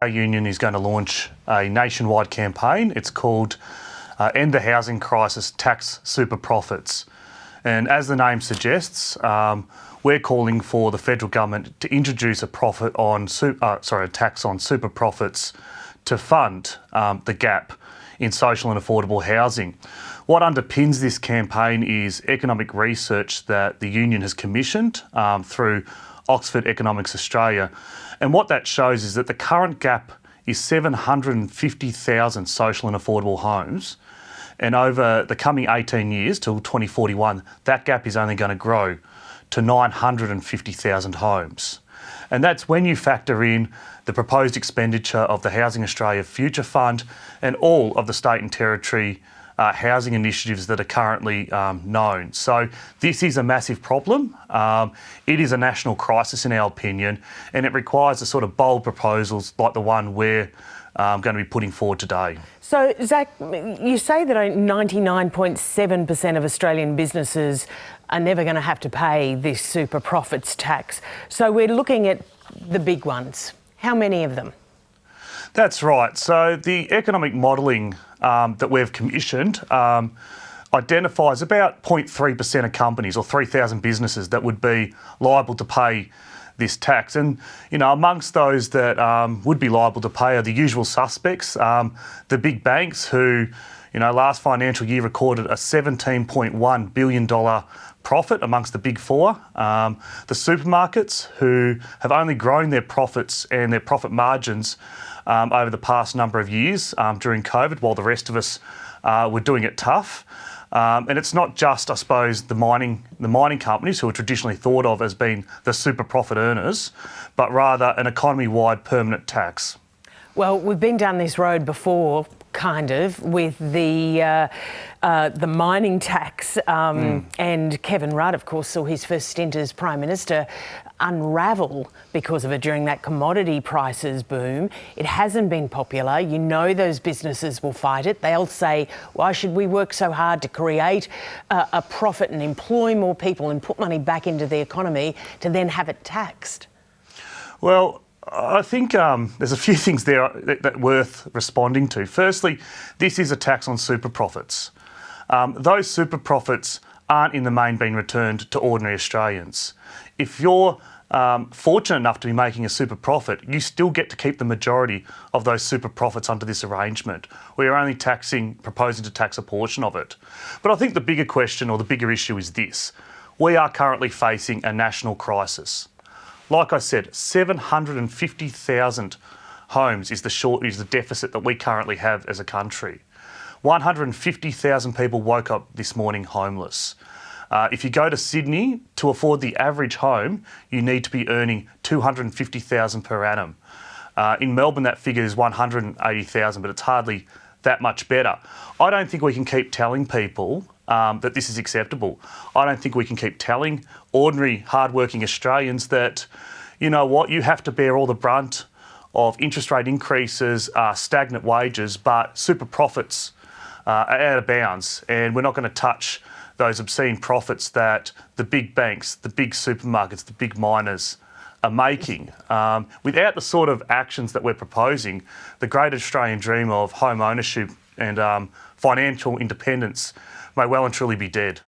Our union is going to launch a nationwide campaign. It's called End the Housing Crisis, Tax Super Profits. And as the name suggests, we're calling for the federal government to introduce a tax on super profits to fund the gap in social and affordable housing. What underpins this campaign is economic research that the union has commissioned through Oxford Economics Australia. And what that shows is that the current gap is 750,000 social and affordable homes. And over the coming 18 years till 2041, that gap is only going to grow to 950,000 homes. And that's when you factor in the proposed expenditure of the Housing Australia Future Fund and all of the state and territory housing initiatives that are currently known. So this is a massive problem. It is a national crisis in our opinion, and it requires the sort of bold proposals like the one we're going to be putting forward today. So, Zach, you say that 99.7% of Australian businesses are never going to have to pay this super profits tax. So we're looking at the big ones. How many of them? That's right. So the economic modelling that we've commissioned identifies about 0.3% of companies or 3,000 businesses that would be liable to pay this tax. And, you know, amongst those that would be liable to pay are the usual suspects, the big banks who, you know, last financial year recorded a $17.1 billion profit amongst the big four. The supermarkets who have only grown their profits and their profit margins over the past number of years during COVID, while the rest of us were doing it tough. And it's not just, I suppose, the mining companies who are traditionally thought of as being the super profit earners, but rather an economy-wide permanent tax. Well, we've been down this road before, kind of, with the mining tax, and Kevin Rudd, of course, saw his first stint as Prime Minister unravel because of it during that commodity prices boom. It hasn't been popular. You know those businesses will fight it. They'll say, why should we work so hard to create a profit and employ more people and put money back into the economy to then have it taxed? Well, I think there's a few things there that are worth responding to. Firstly, this is a tax on super profits. Those super profits aren't in the main being returned to ordinary Australians. If you're fortunate enough to be making a super profit, you still get to keep the majority of those super profits under this arrangement. We are only proposing to tax a portion of it. But I think the bigger question or the bigger issue is this. We are currently facing a national crisis. Like I said, 750,000 homes is the deficit that we currently have as a country. 150,000 people woke up this morning homeless. If you go to Sydney, to afford the average home, you need to be earning $250,000 per annum. In Melbourne, that figure is $180,000, but it's hardly that much better. I don't think we can keep telling people that this is acceptable. I don't think we can keep telling ordinary, hardworking Australians that, you know what, you have to bear all the brunt of interest rate increases, stagnant wages, but super profits are out of bounds, and we're not going to touch those obscene profits that the big banks, the big supermarkets, the big miners are making. Without the sort of actions that we're proposing, the great Australian dream of home ownership and financial independence may well and truly be dead.